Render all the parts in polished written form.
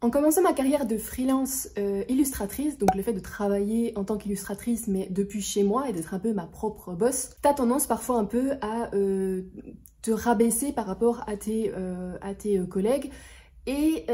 En commençant ma carrière de freelance illustratrice, donc le fait de travailler en tant qu'illustratrice mais depuis chez moi et d'être un peu ma propre boss, t'as tendance parfois un peu à te rabaisser par rapport à tes collègues. Et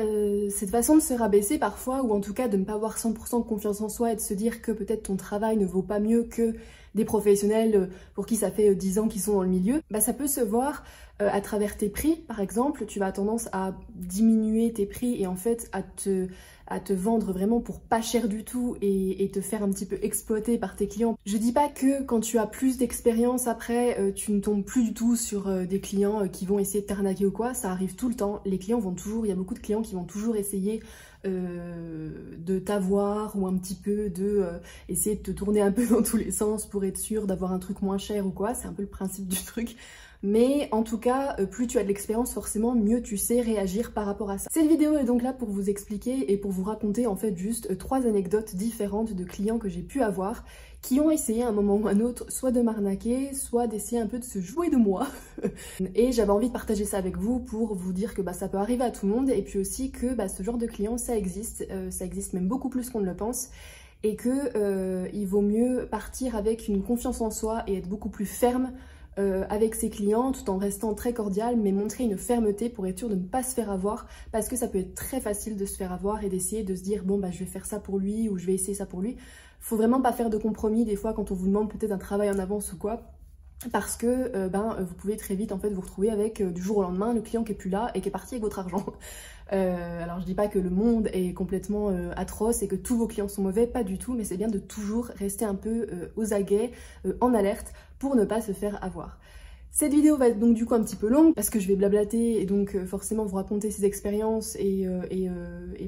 cette façon de se rabaisser parfois, ou en tout cas de ne pas avoir 100% confiance en soi et de se dire que peut-être ton travail ne vaut pas mieux que des professionnels pour qui ça fait 10 ans qu'ils sont dans le milieu, bah ça peut se voir à travers tes prix. Par exemple, tu vas avoir tendance à diminuer tes prix et en fait à te vendre vraiment pour pas cher du tout et te faire un petit peu exploiter par tes clients. Je dis pas que quand tu as plus d'expérience après, tu ne tombes plus du tout sur des clients qui vont essayer de t'arnaquer ou quoi, ça arrive tout le temps. Les clients vont toujours, il y a beaucoup de clients qui vont toujours essayer de t'avoir ou un petit peu de essayer de te tourner un peu dans tous les sens pour être sûr d'avoir un truc moins cher ou quoi, c'est un peu le principe du truc. Mais en tout cas, plus tu as de l'expérience, forcément, mieux tu sais réagir par rapport à ça. Cette vidéo est donc là pour vous expliquer et pour vous raconter en fait juste 3 anecdotes différentes de clients que j'ai pu avoir qui ont essayé à un moment ou à un autre soit de m'arnaquer, soit d'essayer un peu de se jouer de moi. Et j'avais envie de partager ça avec vous pour vous dire que ça peut arriver à tout le monde et puis aussi que ce genre de clients, ça existe même beaucoup plus qu'on ne le pense. Et que il vaut mieux partir avec une confiance en soi et être beaucoup plus ferme avec ses clients tout en restant très cordial, mais montrer une fermeté pour être sûr de ne pas se faire avoir, parce que ça peut être très facile de se faire avoir et d'essayer de se dire bon je vais faire ça pour lui ou je vais essayer ça pour lui. Faut vraiment pas faire de compromis des fois quand on vous demande peut-être un travail en avance ou quoi, parce que vous pouvez très vite en fait vous retrouver avec du jour au lendemain le client qui est plus là et qui est parti avec votre argent. Alors je dis pas que le monde est complètement atroce et que tous vos clients sont mauvais, pas du tout, mais c'est bien de toujours rester un peu aux aguets, en alerte pour ne pas se faire avoir. Cette vidéo va être donc du coup un petit peu longue parce que je vais blablater et donc forcément vous raconter ces expériences et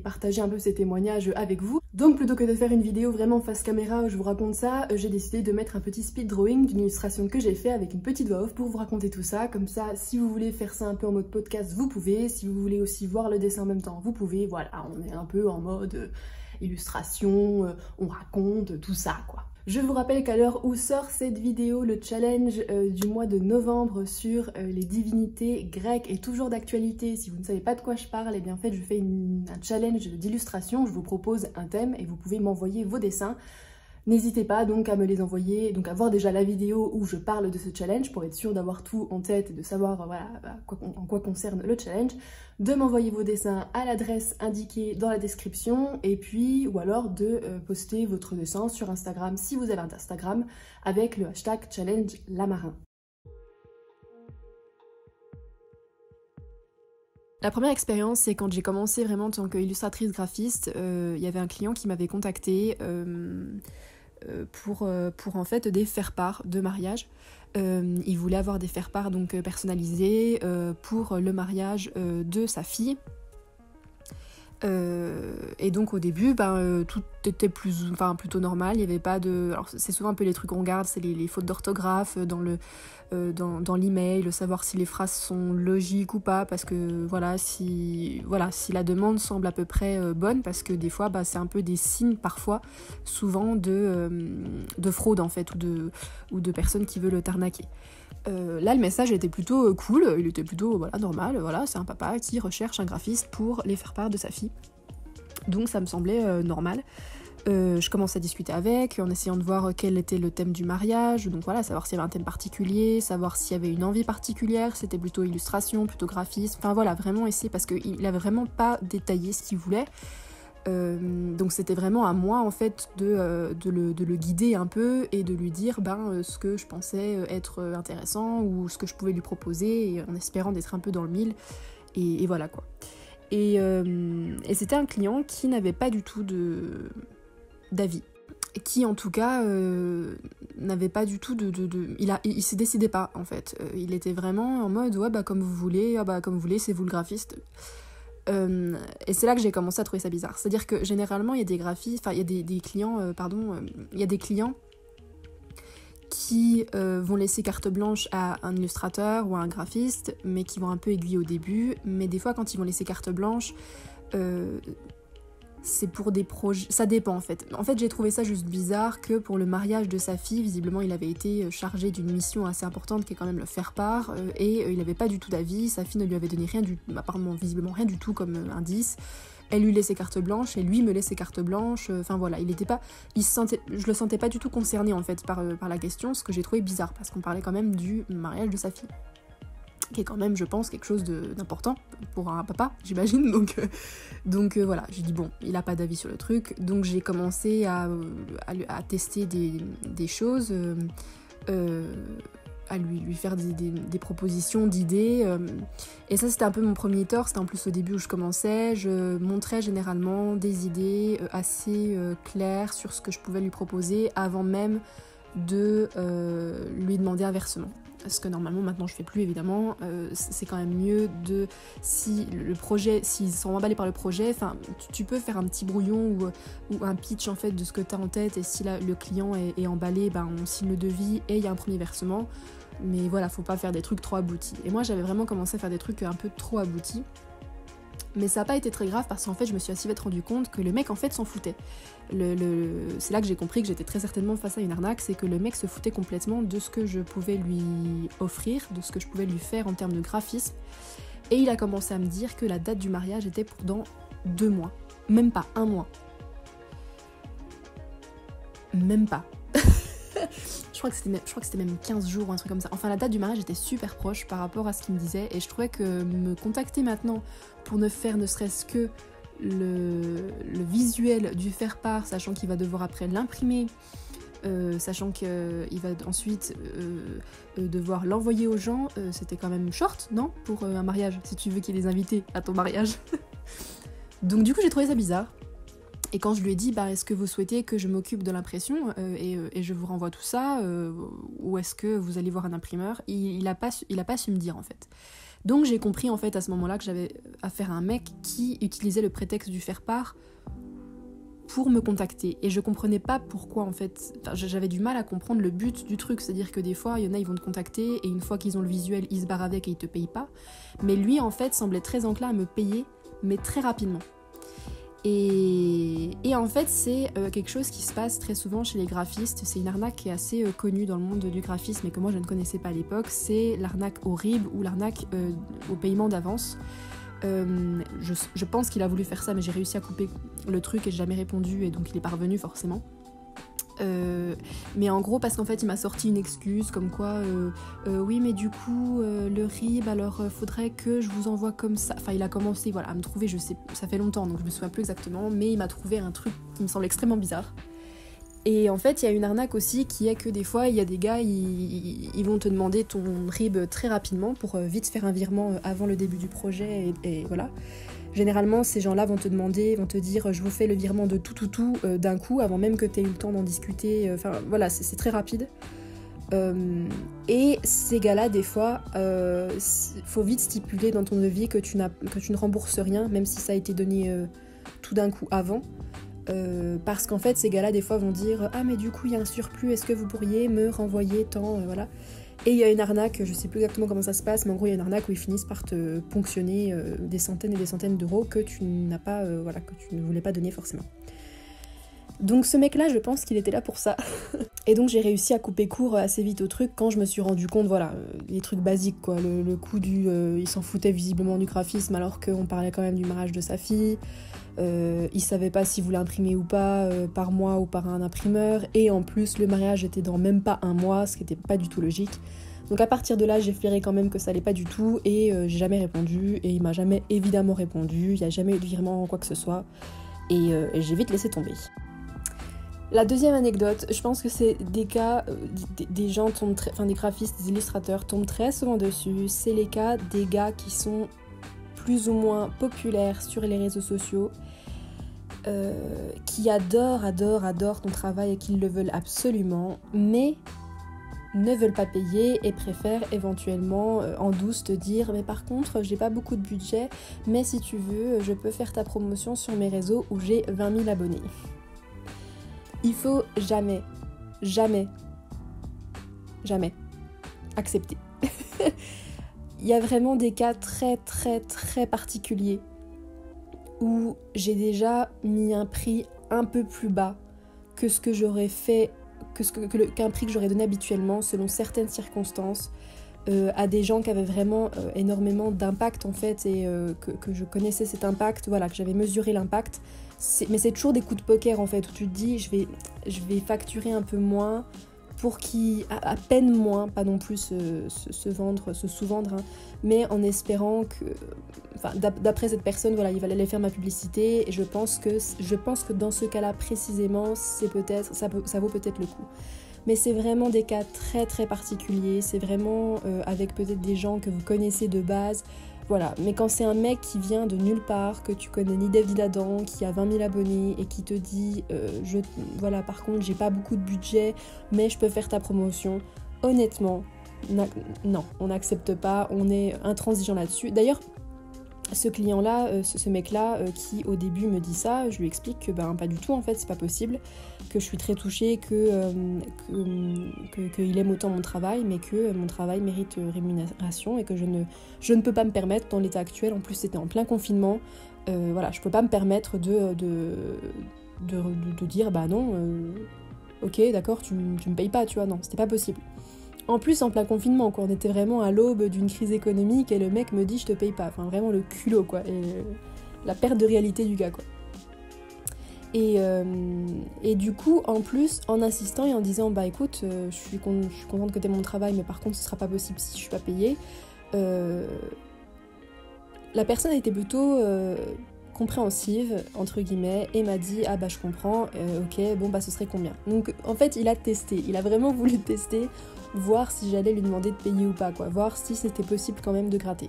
partager un peu ces témoignages avec vous. Donc plutôt que de faire une vidéo vraiment face caméra où je vous raconte ça, j'ai décidé de mettre un petit speed drawing d'une illustration que j'ai fait avec une petite voix off pour vous raconter tout ça. Comme ça, si vous voulez faire ça un peu en mode podcast, vous pouvez. Si vous voulez aussi voir le dessin en même temps, vous pouvez. Voilà, on est un peu en mode illustration, on raconte tout ça quoi. Je vous rappelle qu'à l'heure où sort cette vidéo, le challenge du mois de novembre sur les divinités grecques est toujours d'actualité. Si vous ne savez pas de quoi je parle, eh bien en fait je fais un challenge d'illustration, je vous propose un thème et vous pouvez m'envoyer vos dessins. N'hésitez pas donc à me les envoyer, donc à voir déjà la vidéo où je parle de ce challenge pour être sûr d'avoir tout en tête et de savoir en quoi concerne le challenge, de m'envoyer vos dessins à l'adresse indiquée dans la description et puis ou alors de poster votre dessin sur Instagram si vous avez un Instagram avec le hashtag challenge lamarin. La première expérience, c'est quand j'ai commencé vraiment en tant qu'illustratrice graphiste, il y avait un client qui m'avait contacté pour en fait des faire-part de mariage. Il voulait avoir des faire-part donc personnalisés pour le mariage de sa fille. Et donc au début tout était plutôt normal, il n'y avait pas de... Alors c'est souvent un peu les trucs qu'on regarde, c'est les fautes d'orthographe dans l'email, savoir si les phrases sont logiques ou pas, parce que si la demande semble à peu près bonne, parce que des fois c'est un peu des signes parfois, souvent de fraude en fait, ou de personnes qui veulent t'arnaquer. Là le message était plutôt cool, il était plutôt normal, c'est un papa qui recherche un graphiste pour les faire part de sa fille. Donc ça me semblait normal. Je commence à discuter avec, en essayant de voir quel était le thème du mariage, donc savoir s'il y avait un thème particulier, savoir s'il y avait une envie particulière, c'était plutôt illustration, plutôt graphisme, vraiment essayer, parce qu'il avait vraiment pas détaillé ce qu'il voulait. Donc c'était vraiment à moi en fait de le guider un peu et de lui dire ce que je pensais être intéressant ou ce que je pouvais lui proposer, et en espérant d'être un peu dans le mille et voilà quoi. Et c'était un client qui n'avait pas du tout d'avis, qui en tout cas n'avait pas du tout il se décidait pas en fait, il était vraiment en mode comme vous voulez, comme vous voulez, c'est vous le graphiste. Et c'est là que j'ai commencé à trouver ça bizarre. C'est-à-dire que généralement il y a des graphistes, il y a des clients, il y a des clients qui vont laisser carte blanche à un illustrateur ou à un graphiste, mais qui vont un peu aiguiller au début. Mais des fois quand ils vont laisser carte blanche, c'est pour des projets, ça dépend en fait. En fait j'ai trouvé ça juste bizarre que pour le mariage de sa fille, visiblement il avait été chargé d'une mission assez importante qui est quand même le faire-part, et il n'avait pas du tout d'avis, sa fille ne lui avait donné apparemment visiblement rien du tout comme indice, elle lui laissait carte blanche et lui me laissait carte blanche. Enfin voilà, je le sentais pas du tout concerné en fait par la question, ce que j'ai trouvé bizarre parce qu'on parlait quand même du mariage de sa fille, qui est quand même, je pense, quelque chose d'important pour un papa, j'imagine. Donc voilà, j'ai dit bon, il a pas d'avis sur le truc, donc j'ai commencé à tester des choses, à lui faire des propositions, d'idées. Et ça, c'était un peu mon premier tort. C'était en plus au début où je commençais. Je montrais généralement des idées assez claires sur ce que je pouvais lui proposer avant même de lui demander un versement. Ce que normalement maintenant je fais plus évidemment, c'est quand même mieux de, si le projet, s'ils sont emballés par le projet, enfin tu peux faire un petit brouillon ou un pitch en fait de ce que tu as en tête, et si le client est emballé, ben on signe le devis et il y a un premier versement, mais voilà, faut pas faire des trucs trop aboutis. Et moi j'avais vraiment commencé à faire des trucs un peu trop aboutis. Mais ça n'a pas été très grave parce qu'en fait je me suis assez vite rendu compte que le mec en fait s'en foutait. C'est là que j'ai compris que j'étais très certainement face à une arnaque, c'est que le mec se foutait complètement de ce que je pouvais lui offrir, de ce que je pouvais lui faire en termes de graphisme. Et il a commencé à me dire que la date du mariage était pour dans 2 mois. Même pas 1 mois. Même pas. Je crois que c'était même 15 jours ou un truc comme ça. Enfin, la date du mariage était super proche par rapport à ce qu'il me disait, et je trouvais que me contacter maintenant pour ne faire ne serait-ce que le visuel du faire-part, sachant qu'il va devoir après l'imprimer, sachant qu'il va ensuite devoir l'envoyer aux gens, c'était quand même short, non? Pour un mariage, si tu veux qu'il y ait des invités à ton mariage. Donc du coup, j'ai trouvé ça bizarre. Et quand je lui ai dit, bah, est-ce que vous souhaitez que je m'occupe de l'impression et je vous renvoie tout ça, ou est-ce que vous allez voir un imprimeur, il a pas su me dire en fait. Donc j'ai compris en fait à ce moment-là que j'avais affaire à un mec qui utilisait le prétexte du faire-part pour me contacter. Et je comprenais pas pourquoi en fait, enfin, j'avais du mal à comprendre le but du truc, c'est-à-dire que des fois, il y en a, ils vont te contacter et une fois qu'ils ont le visuel, ils se barrent avec et ils te payent pas. Mais lui en fait semblait très enclin à me payer, mais très rapidement. Et en fait, c'est quelque chose qui se passe très souvent chez les graphistes. C'est une arnaque qui est assez connue dans le monde du graphisme et que moi je ne connaissais pas à l'époque. C'est l'arnaque au RIB ou l'arnaque au paiement d'avance. Je pense qu'il a voulu faire ça, mais j'ai réussi à couper le truc et j'ai jamais répondu, et donc il est pas revenu forcément. Mais en gros, parce qu'en fait il m'a sorti une excuse comme quoi oui mais du coup le RIB, alors faudrait que je vous envoie comme ça. Enfin il a commencé voilà, à me trouver, je sais, ça fait longtemps donc je me souviens plus exactement, mais il m'a trouvé un truc qui me semble extrêmement bizarre. Et en fait il y a une arnaque aussi qui est que des fois il y a des gars, ils vont te demander ton RIB très rapidement pour vite faire un virement avant le début du projet, et voilà. Généralement, ces gens-là vont te dire je vous fais le virement de tout d'un coup, avant même que tu aies eu le temps d'en discuter. Enfin voilà, c'est très rapide. Et ces gars-là, des fois, faut vite stipuler dans ton devis que tu ne rembourses rien, même si ça a été donné tout d'un coup avant. Parce qu'en fait, ces gars-là, des fois, vont dire ah mais du coup, il y a un surplus, est-ce que vous pourriez me renvoyer tant, voilà. Et il y a une arnaque, je sais plus exactement comment ça se passe, mais en gros il y a une arnaque où ils finissent par te ponctionner des centaines et des centaines d'euros que tu n'as pas, voilà, que tu ne voulais pas donner forcément. Donc ce mec-là, je pense qu'il était là pour ça. Et donc j'ai réussi à couper court assez vite au truc quand je me suis rendu compte, voilà, les trucs basiques quoi, le coup du... il s'en foutait visiblement du graphisme alors qu'on parlait quand même du mariage de sa fille. Il savait pas s'il voulait imprimer ou pas, par mois ou par un imprimeur, et en plus le mariage était dans même pas 1 mois, ce qui était pas du tout logique. Donc à partir de là j'ai flairé quand même que ça allait pas du tout, et j'ai jamais répondu, et il m'a jamais évidemment répondu, il y a jamais eu de virement ou quoi que ce soit, et j'ai vite laissé tomber. La deuxième anecdote, je pense que c'est des cas, des gens tombent des graphistes, des illustrateurs tombent très souvent dessus, c'est les cas des gars qui sont plus ou moins populaires sur les réseaux sociaux, qui adorent ton travail et qui le veulent absolument, mais ne veulent pas payer et préfèrent éventuellement en douce te dire mais par contre j'ai pas beaucoup de budget, mais si tu veux je peux faire ta promotion sur mes réseaux où j'ai 20 000 abonnés. Il faut jamais accepter. Il y a vraiment des cas très particuliers où j'ai déjà mis un prix un peu plus bas que ce que j'aurais fait, qu'un prix que j'aurais donné habituellement selon certaines circonstances, à des gens qui avaient vraiment énormément d'impact en fait, et que je connaissais cet impact, voilà, que j'avais mesuré l'impact. Mais c'est toujours des coups de poker en fait, où tu te dis je vais facturer un peu moins pour à peine moins, pas non plus se sous-vendre, hein, mais en espérant que, enfin, d'après cette personne, voilà, il va aller faire ma publicité, et je pense que dans ce cas-là précisément, ça vaut peut-être le coup. Mais c'est vraiment des cas très très particuliers, c'est vraiment avec peut-être des gens que vous connaissez de base, voilà. Mais quand c'est un mec qui vient de nulle part, que tu connais ni Dev ni d'Adam, qui a 20 000 abonnés et qui te dit voilà, par contre j'ai pas beaucoup de budget mais je peux faire ta promotion, honnêtement, non, on n'accepte pas, on est intransigeant là-dessus. D'ailleurs, ce client-là, ce mec-là qui au début me dit ça, je lui explique que pas du tout en fait, c'est pas possible, que je suis très touchée, qu'il aime autant mon travail, mais que mon travail mérite rémunération et que je ne peux pas me permettre dans l'état actuel. En plus c'était en plein confinement, voilà, je peux pas me permettre de dire non, ok d'accord, tu me payes pas, tu vois, non, c'était pas possible. En plus, en plein confinement, quoi, on était vraiment à l'aube d'une crise économique et le mec me dit je te paye pas. Enfin, vraiment le culot, quoi. Et la perte de réalité du gars, quoi. Et du coup, en plus, en insistant et en disant écoute, je suis contente que t'aies mon travail, mais par contre, ce sera pas possible si je suis pas payée. La personne a été plutôt compréhensive, entre guillemets, et m'a dit je comprends, ok, bon ce serait combien. Donc en fait, il a vraiment voulu tester, voir si j'allais lui demander de payer ou pas, quoi, voir si c'était possible quand même de gratter.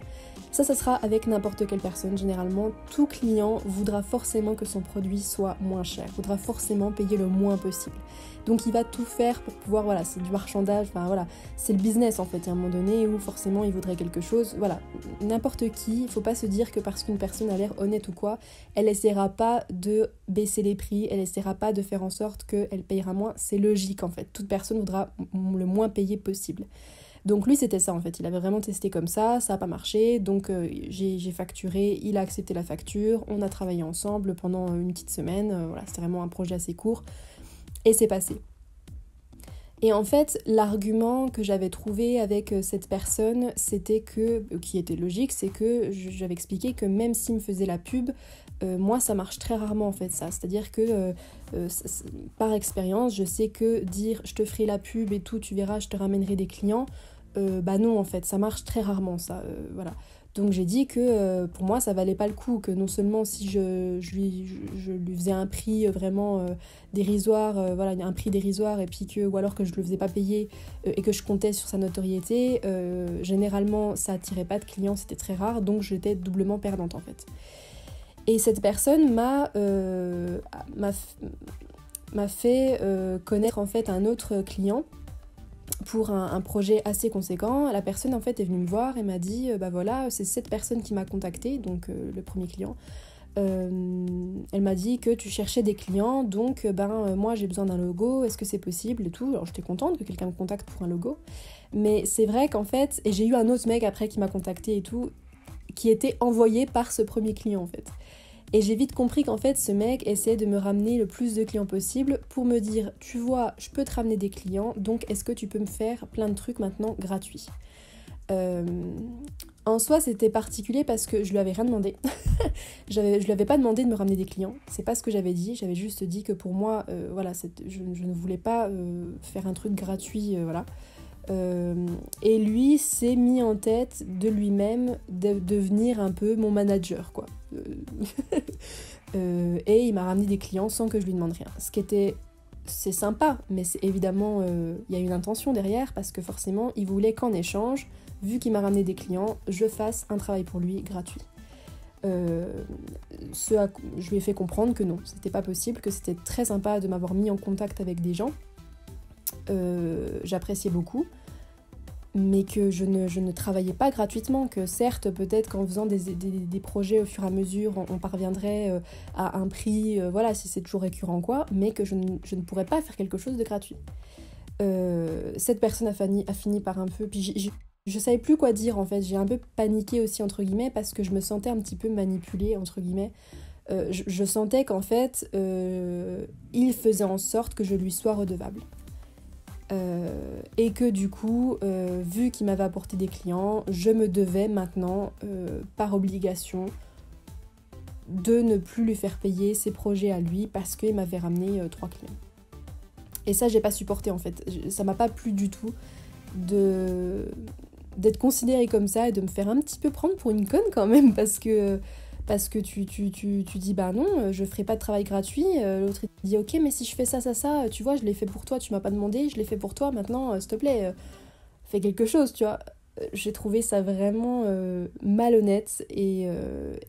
Ça sera avec n'importe quelle personne. Généralement, tout client voudra forcément que son produit soit moins cher, voudra forcément payer le moins possible. Donc il va tout faire pour pouvoir, voilà, c'est du marchandage, enfin voilà, c'est le business en fait, il y a un moment donné où forcément il voudrait quelque chose, voilà. N'importe qui, il faut pas se dire que parce qu'une personne a l'air honnête ou quoi, elle essaiera pas de baisser les prix, elle essaiera pas de faire en sorte qu'elle payera moins, c'est logique en fait, toute personne voudra le moins payer possible. Donc lui c'était ça en fait, il avait vraiment testé comme ça n'a pas marché, donc j'ai facturé, il a accepté la facture, on a travaillé ensemble pendant une petite semaine, voilà, c'était vraiment un projet assez court, et c'est passé. Et en fait, l'argument que j'avais trouvé avec cette personne, c'était qui était logique, c'est que j'avais expliqué que même s'il me faisait la pub, moi ça marche très rarement en fait ça, c'est-à-dire que par expérience, je sais que dire je te ferai la pub et tout, tu verras, je te ramènerai des clients, non en fait, ça marche très rarement ça, voilà. Donc j'ai dit que pour moi ça valait pas le coup, que non seulement si je lui faisais un prix vraiment dérisoire, voilà, un prix dérisoire, et puis ou alors que je le faisais pas payer et que je comptais sur sa notoriété, généralement ça attirait pas de clients, c'était très rare, donc j'étais doublement perdante en fait. Et cette personne m'a fait connaître en fait un autre client pour un projet assez conséquent. La personne en fait est venue me voir et m'a dit voilà, c'est cette personne qui m'a contactée, donc le premier client. Elle m'a dit que tu cherchais des clients, donc moi j'ai besoin d'un logo, est-ce que c'est possible et tout. Alors j'étais contente que quelqu'un me contacte pour un logo, mais c'est vrai qu'en fait, et j'ai eu un autre mec après qui m'a contacté et tout, qui était envoyé par ce premier client en fait. Et j'ai vite compris qu'en fait, ce mec essayait de me ramener le plus de clients possible pour me dire, tu vois, je peux te ramener des clients, donc est-ce que tu peux me faire plein de trucs maintenant gratuits ? En soi, c'était particulier parce que je lui avais rien demandé. Je lui avais pas demandé de me ramener des clients, c'est pas ce que j'avais dit, j'avais juste dit que pour moi, voilà, je ne voulais pas faire un truc gratuit, voilà. Et lui s'est mis en tête de lui-même de devenir un peu mon manager, quoi. Et il m'a ramené des clients sans que je lui demande rien. C'est sympa, mais c'est évidemment, y a une intention derrière, parce que forcément, il voulait qu'en échange, vu qu'il m'a ramené des clients, je fasse un travail pour lui gratuit. Je lui ai fait comprendre que non, c'était pas possible, que c'était très sympa de m'avoir mis en contact avec des gens. J'appréciais beaucoup, mais que je ne travaillais pas gratuitement, que certes peut-être qu'en faisant des projets au fur et à mesure on parviendrait à un prix, voilà, si c'est toujours récurrent quoi, mais que je ne pourrais pas faire quelque chose de gratuit. Cette personne a fini par un peu, puis je savais plus quoi dire en fait, j'ai un peu paniqué aussi entre guillemets parce que je me sentais un petit peu manipulée entre guillemets. Je sentais qu'en fait il faisait en sorte que je lui sois redevable. Et que du coup, vu qu'il m'avait apporté des clients, je me devais maintenant, par obligation, de ne plus lui faire payer ses projets à lui parce qu'il m'avait ramené 3 clients. Et ça, j'ai pas supporté en fait. Ça m'a pas plu du tout d'être considérée comme ça et de me faire un petit peu prendre pour une conne quand même parce que tu dis bah non, je ferai pas de travail gratuit. L'autre il dit ok, mais si je fais ça, tu vois, je l'ai fait pour toi, tu m'as pas demandé, je l'ai fait pour toi, maintenant s'il te plaît, fais quelque chose, tu vois. J'ai trouvé ça vraiment malhonnête et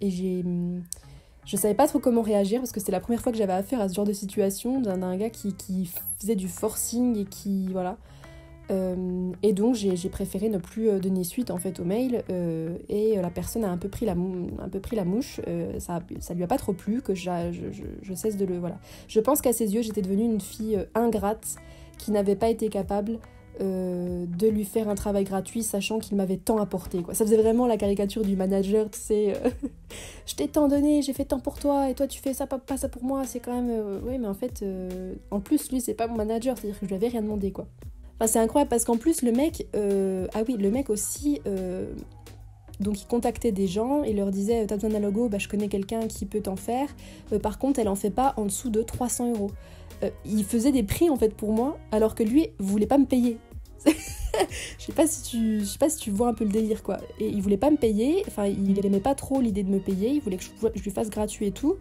je savais pas trop comment réagir parce que c'était la première fois que j'avais affaire à ce genre de situation d'un gars qui faisait du forcing et qui voilà. Et donc j'ai préféré ne plus donner suite en fait au mail et la personne a un peu pris la mouche. Ça lui a pas trop plu que je cesse de le voilà. Je pense qu'à ses yeux j'étais devenue une fille ingrate qui n'avait pas été capable de lui faire un travail gratuit sachant qu'il m'avait tant apporté quoi. Ça faisait vraiment la caricature du manager, tu sais, je t'ai tant donné, j'ai fait tant pour toi et toi tu fais ça pas ça pour moi, c'est quand même oui mais en fait en plus lui c'est pas mon manager, c'est-à-dire que je lui avais rien demandé quoi. Enfin, c'est incroyable parce qu'en plus le mec le mec aussi donc il contactait des gens et leur disait t'as besoin d'un logo, bah je connais quelqu'un qui peut t'en faire, par contre elle en fait pas en dessous de 300€. Il faisait des prix en fait pour moi alors que lui voulait pas me payer. Je sais pas si tu vois un peu le délire quoi. Et il voulait pas me payer, enfin il aimait pas trop l'idée de me payer, il voulait que je lui fasse gratuit et tout.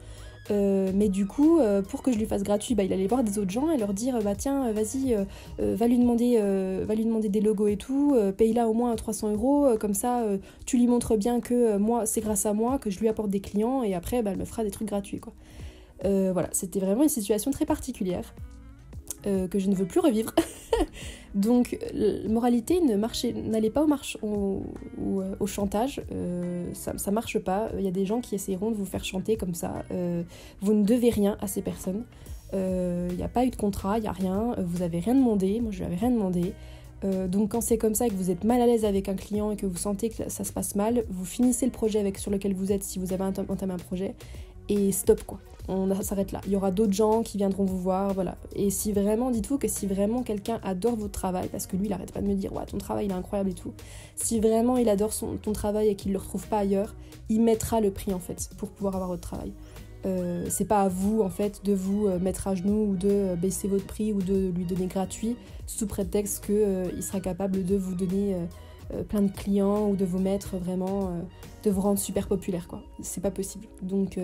Mais du coup, pour que je lui fasse gratuit, bah, il allait voir des autres gens et leur dire bah tiens, vas-y, va lui demander des logos et tout, paye-la au moins 300€, comme ça tu lui montres bien que moi, c'est grâce à moi que je lui apporte des clients et après bah, elle me fera des trucs gratuits quoi. Voilà, c'était vraiment une situation très particulière que je ne veux plus revivre. Donc, moralité, n'allez pas au chantage, ça marche pas. Il y a des gens qui essaieront de vous faire chanter comme ça. Vous ne devez rien à ces personnes. Il n'y a pas eu de contrat, il n'y a rien. Vous n'avez rien demandé, moi je lui avais rien demandé. Donc quand c'est comme ça et que vous êtes mal à l'aise avec un client et que vous sentez que ça se passe mal, vous finissez le projet sur lequel vous êtes si vous avez entamé un projet et stop quoi. On s'arrête là. Il y aura d'autres gens qui viendront vous voir, voilà. Et si vraiment, dites-vous que si vraiment quelqu'un adore votre travail, parce que lui il arrête pas de me dire ouais ton travail il est incroyable et tout, si vraiment il adore ton travail et qu'il le retrouve pas ailleurs, il mettra le prix en fait pour pouvoir avoir votre travail. C'est pas à vous en fait de vous mettre à genoux ou de baisser votre prix ou de lui donner gratuit sous prétexte qu'il sera capable de vous donner plein de clients ou de vous mettre vraiment de vous rendre super populaire quoi. C'est pas possible. Donc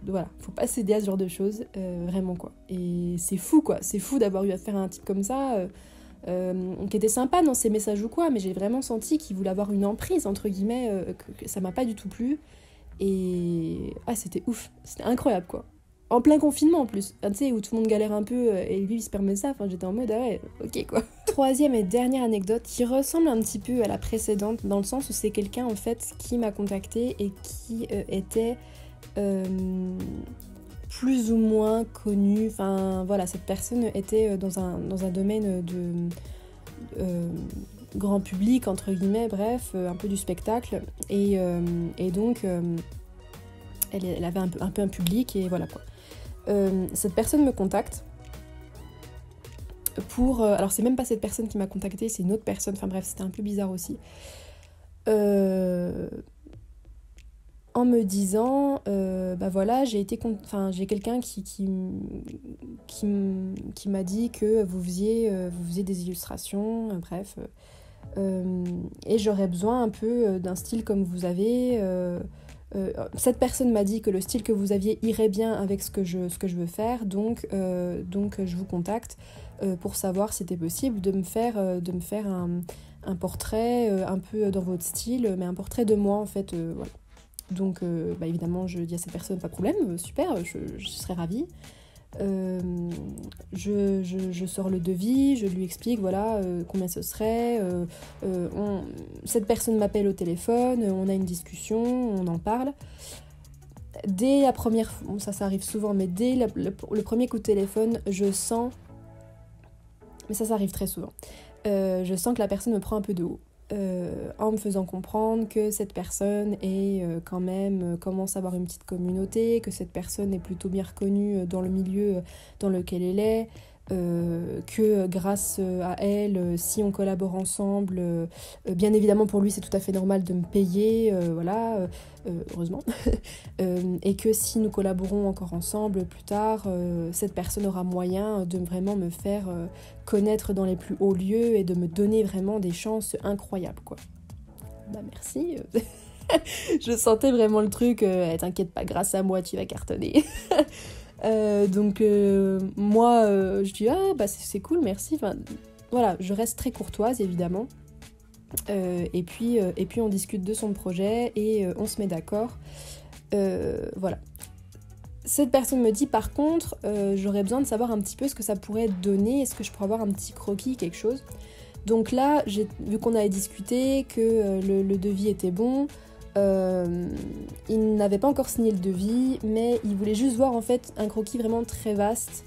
voilà, faut pas céder à ce genre de choses vraiment quoi. Et c'est fou quoi, c'est fou d'avoir eu affaire à un type comme ça qui était sympa dans ses messages ou quoi, mais j'ai vraiment senti qu'il voulait avoir une emprise entre guillemets, que ça m'a pas du tout plu. Et c'était ouf, c'était incroyable quoi. En plein confinement en plus, tu sais, où tout le monde galère un peu et lui il se permet ça, enfin j'étais en mode ah ouais, ok quoi. Troisième et dernière anecdote qui ressemble un petit peu à la précédente dans le sens où c'est quelqu'un en fait qui m'a contacté et qui était plus ou moins connu, enfin voilà, cette personne était dans un domaine de grand public entre guillemets, bref, un peu du spectacle et donc elle avait un peu un public et voilà quoi. Cette personne me contacte pour... alors c'est même pas cette personne qui m'a contactée, c'est une autre personne, enfin bref c'était un peu bizarre aussi. En me disant bah voilà j'ai quelqu'un qui m'a dit que vous faisiez des illustrations, bref et j'aurais besoin un peu d'un style comme vous avez. Cette personne m'a dit que le style que vous aviez irait bien avec ce que je veux faire, donc je vous contacte pour savoir si c'était possible de me faire un portrait un peu dans votre style, mais un portrait de moi en fait, voilà. Donc bah évidemment je dis à cette personne pas de problème, super, je serais ravie. Je sors le devis, je lui explique voilà combien ce serait, cette personne m'appelle au téléphone, on a une discussion, on en parle. Dès la première, bon, ça arrive souvent, mais dès le premier coup de téléphone, je sens, mais ça arrive très souvent, je sens que la personne me prend un peu de haut. En me faisant comprendre que cette personne est quand même commence à avoir une petite communauté, que cette personne est plutôt bien reconnue dans le milieu dans lequel elle est, que grâce à elle, si on collabore ensemble, bien évidemment pour lui c'est tout à fait normal de me payer, voilà, heureusement, et que si nous collaborons encore ensemble plus tard, cette personne aura moyen de vraiment me faire connaître dans les plus hauts lieux et de me donner vraiment des chances incroyables, quoi. Bah merci. Je sentais vraiment le truc, t'inquiète pas, grâce à moi tu vas cartonner. Donc moi je dis ah bah c'est cool, merci. Enfin, voilà, je reste très courtoise évidemment. Et puis on discute de son projet et on se met d'accord. Voilà. Cette personne me dit par contre j'aurais besoin de savoir un petit peu ce que ça pourrait donner, est-ce que je pourrais avoir un petit croquis, quelque chose. Donc là, vu qu'on avait discuté, que le devis était bon, il n'avait pas encore signé le devis, mais il voulait juste voir en fait un croquis vraiment très vaste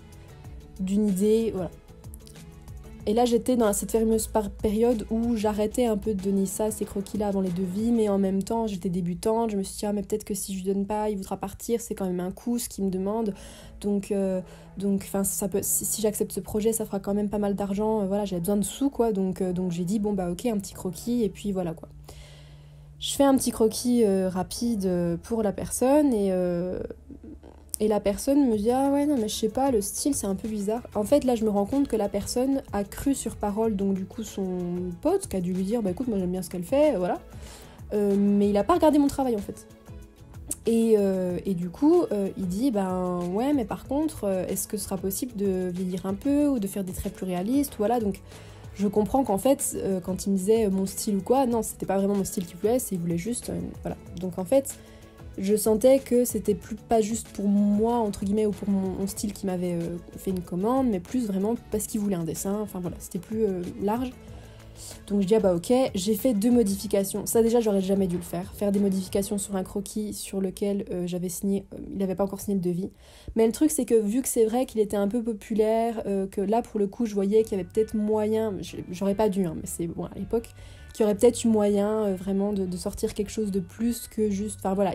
d'une idée, voilà. Et là j'étais dans cette fameuse période où j'arrêtais un peu de donner ces croquis-là avant les devis, mais en même temps j'étais débutante, je me suis dit ah mais peut-être que si je lui donne pas, il voudra partir, c'est quand même un coût ce qu'il me demande, donc ça peut, si j'accepte ce projet ça fera quand même pas mal d'argent, voilà, j'avais besoin de sous quoi, donc j'ai dit bon bah ok, un petit croquis et puis voilà quoi. Je fais un petit croquis rapide pour la personne et la personne me dit ah ouais non mais je sais pas, le style c'est un peu bizarre. En fait là je me rends compte que la personne a cru sur parole, donc du coup son pote qui a dû lui dire bah écoute moi j'aime bien ce qu'elle fait, voilà. Mais il a pas regardé mon travail en fait. Et du coup il dit ben ouais mais par contre est-ce que ce sera possible de vieillir un peu ou de faire des traits plus réalistes, voilà. Donc je comprends qu'en fait quand il me disait mon style ou quoi, non c'était pas vraiment mon style qui plaisait, il voulait juste voilà. Donc en fait je sentais que c'était pas juste pour moi, entre guillemets, ou pour mon style qui m'avait fait une commande, mais plus vraiment parce qu'il voulait un dessin, enfin voilà, c'était plus large. Donc je dis ah bah ok, j'ai fait 2 modifications. Ça déjà j'aurais jamais dû le faire des modifications sur un croquis sur lequel j'avais signé, il n'avait pas encore signé le devis. Mais le truc c'est que vu que c'est vrai qu'il était un peu populaire, que là pour le coup je voyais qu'il y avait peut-être moyen, j'aurais pas dû, hein, mais c'est bon à l'époque, qu'il y aurait peut-être eu moyen vraiment de sortir quelque chose de plus que juste... Enfin voilà,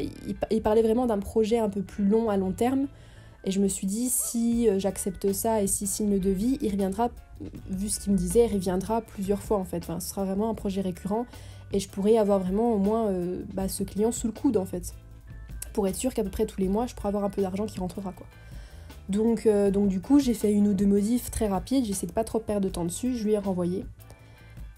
il parlait vraiment d'un projet un peu plus long à long terme. Et je me suis dit, si j'accepte ça et s'il signe le devis, il reviendra, vu ce qu'il me disait, il reviendra plusieurs fois en fait. Enfin, ce sera vraiment un projet récurrent et je pourrais avoir vraiment au moins ce client sous le coude en fait. Pour être sûr qu'à peu près tous les mois, je pourrais avoir un peu d'argent qui rentrera quoi. Donc du coup, j'ai fait 1 ou 2 modifs très rapides, j'essaie de pas trop perdre de temps dessus, je lui ai renvoyé.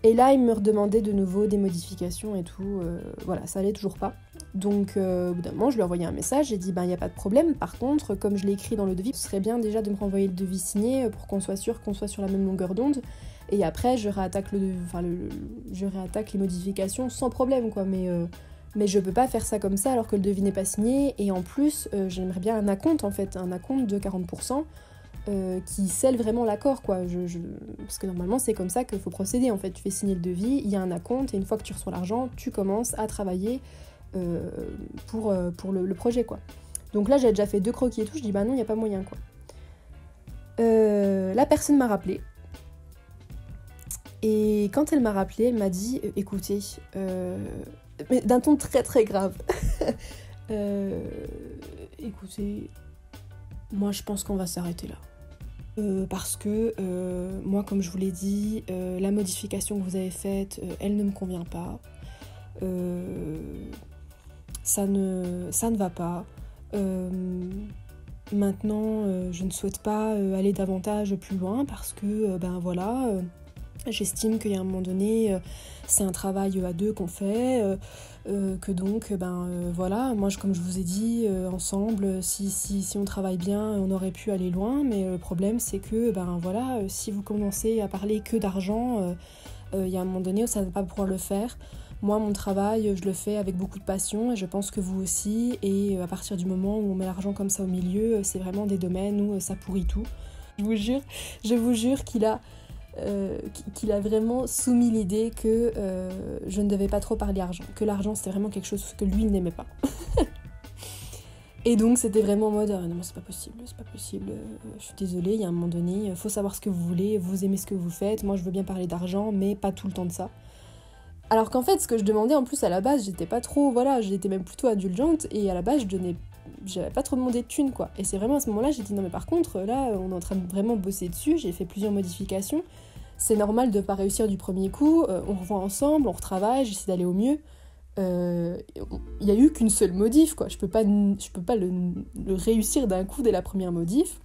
Et là, il me redemandait de nouveau des modifications et tout, voilà, ça allait toujours pas. Donc, au bout d'un moment, je lui ai envoyé un message, j'ai dit, y a pas de problème, par contre, comme je l'ai écrit dans le devis, ce serait bien déjà de me renvoyer le devis signé pour qu'on soit sûr qu'on soit sur la même longueur d'onde, et après, je réattaque les modifications sans problème, quoi, mais je peux pas faire ça comme ça alors que le devis n'est pas signé, et en plus, j'aimerais bien un acompte, en fait, un acompte de 40%, qui scelle vraiment l'accord quoi. Parce que normalement c'est comme ça qu'il faut procéder en fait, tu fais signer le devis, il y a un acompte et une fois que tu reçois l'argent tu commences à travailler pour le projet quoi. Donc là j'ai déjà fait 2 croquis et tout, je dis bah non il n'y a pas moyen quoi. La personne m'a rappelé et quand elle m'a rappelé elle m'a dit écoutez, mais d'un ton très très grave, écoutez, moi je pense qu'on va s'arrêter là. Parce que moi comme je vous l'ai dit, la modification que vous avez faite, elle ne me convient pas, ça ne va pas. Maintenant je ne souhaite pas aller davantage plus loin parce que j'estime qu'il y a un moment donné c'est un travail à 2 qu'on fait, que donc voilà, moi comme je vous ai dit ensemble si on travaille bien on aurait pu aller loin, mais le problème c'est que si vous commencez à parler que d'argent, il y a un moment donné où ça ne va pas pouvoir le faire. Moi mon travail je le fais avec beaucoup de passion et je pense que vous aussi, et à partir du moment où on met l'argent comme ça au milieu, c'est vraiment des domaines où ça pourrit tout. Je vous jure qu'il a vraiment soumis l'idée que je ne devais pas trop parler argent, que l'argent c'était vraiment quelque chose que lui n'aimait pas. Et donc c'était vraiment en mode non c'est pas possible, je suis désolée, il y a un moment donné, il faut savoir ce que vous voulez, vous aimez ce que vous faites, moi je veux bien parler d'argent mais pas tout le temps de ça. Alors qu'en fait ce que je demandais en plus à la base, j'étais pas trop, voilà, j'étais même plutôt indulgente et à la base je donnais j'avais pas trop demandé de thunes, quoi. Et c'est vraiment à ce moment-là, j'ai dit non mais par contre, là, on est en train de vraiment bosser dessus, j'ai fait plusieurs modifications. C'est normal de pas réussir du premier coup, on revoit ensemble, on retravaille, j'essaie d'aller au mieux. Il y a eu qu'une seule modif, quoi. Je peux pas le réussir d'un coup dès la première modif.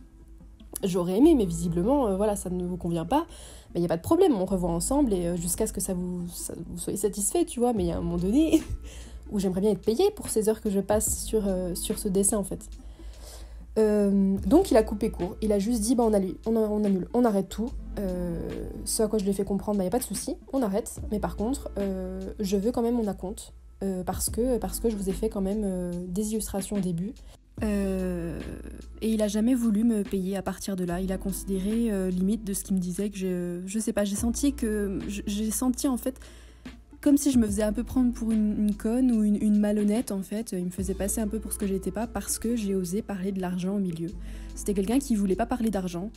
J'aurais aimé, mais visiblement, voilà, ça ne vous convient pas. Mais il n'y a pas de problème, on revoit ensemble et jusqu'à ce que vous soyez satisfait, tu vois. Mais il y a un moment donné où j'aimerais bien être payée pour ces heures que je passe sur ce dessin, en fait. Donc il a coupé court, il a juste dit on annule, on arrête tout. Ce à quoi je lui ai fait comprendre, il n'y a pas de souci, on arrête, mais par contre je veux quand même mon acompte parce que je vous ai fait quand même des illustrations au début. Et il a jamais voulu me payer à partir de là. Il a considéré limite de ce qu'il me disait que je sais pas, j'ai senti en fait comme si je me faisais un peu prendre pour une conne ou une malhonnête en fait. Il me faisait passer un peu pour ce que j'étais pas parce que j'ai osé parler de l'argent au milieu. C'était quelqu'un qui voulait pas parler d'argent.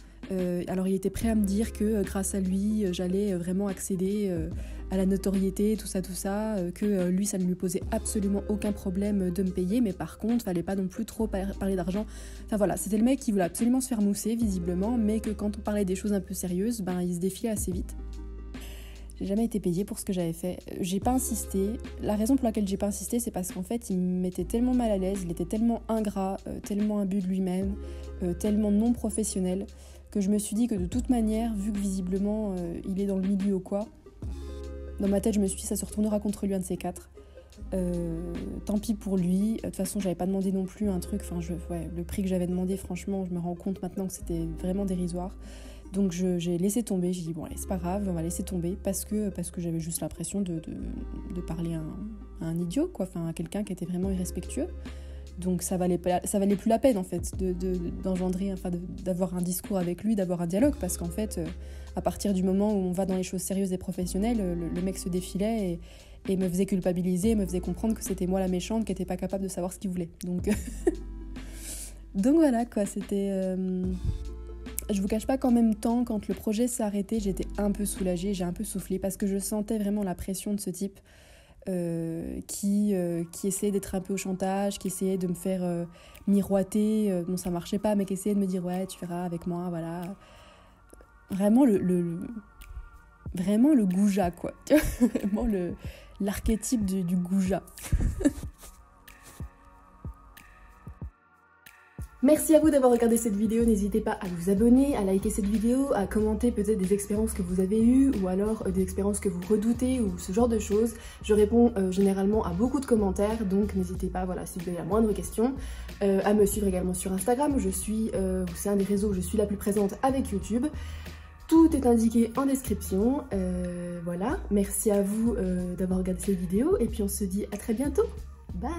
Alors il était prêt à me dire que grâce à lui j'allais vraiment accéder à la notoriété, tout ça, que lui ça ne lui posait absolument aucun problème de me payer, mais par contre fallait pas non plus trop parler d'argent. Enfin voilà, c'était le mec qui voulait absolument se faire mousser visiblement, mais que quand on parlait des choses un peu sérieuses, il se défiait assez vite. J'ai jamais été payée pour ce que j'avais fait. J'ai pas insisté. La raison pour laquelle j'ai pas insisté, c'est parce qu'en fait, il me mettait tellement mal à l'aise, il était tellement ingrat, tellement imbu de lui-même, tellement non professionnel, que je me suis dit que de toute manière, vu que visiblement il est dans le milieu ou quoi, dans ma tête, je me suis dit ça se retournera contre lui un de ces quatre. Tant pis pour lui. De toute façon, j'avais pas demandé non plus un truc. Enfin, le prix que j'avais demandé, franchement, je me rends compte maintenant que c'était vraiment dérisoire. Donc j'ai laissé tomber, j'ai dit bon allez c'est pas grave, on va laisser tomber parce que j'avais juste l'impression de parler à un idiot, quoi, enfin à quelqu'un qui était vraiment irrespectueux. Donc ça valait plus la peine en fait d'engendrer, enfin d'avoir un discours avec lui, d'avoir un dialogue, parce qu'en fait à partir du moment où on va dans les choses sérieuses et professionnelles, le mec se défilait et me faisait culpabiliser, me faisait comprendre que c'était moi la méchante qui était pas capable de savoir ce qu'il voulait. Donc voilà quoi, c'était... Je vous cache pas qu'en même temps, quand le projet s'est arrêté, j'étais un peu soulagée, j'ai un peu soufflé parce que je sentais vraiment la pression de ce type qui essayait d'être un peu au chantage, qui essayait de me faire miroiter, bon ça marchait pas, mais qui essayait de me dire ouais tu verras avec moi, voilà. Vraiment vraiment le goujat quoi, vraiment l'archétype du goujat. Merci à vous d'avoir regardé cette vidéo, n'hésitez pas à vous abonner, à liker cette vidéo, à commenter peut-être des expériences que vous avez eues ou alors des expériences que vous redoutez ou ce genre de choses. Je réponds généralement à beaucoup de commentaires, donc n'hésitez pas, voilà, si vous avez la moindre question, à me suivre également sur Instagram où c'est un des réseaux où je suis la plus présente avec YouTube. Tout est indiqué en description, voilà, merci à vous d'avoir regardé cette vidéo et puis on se dit à très bientôt, bye.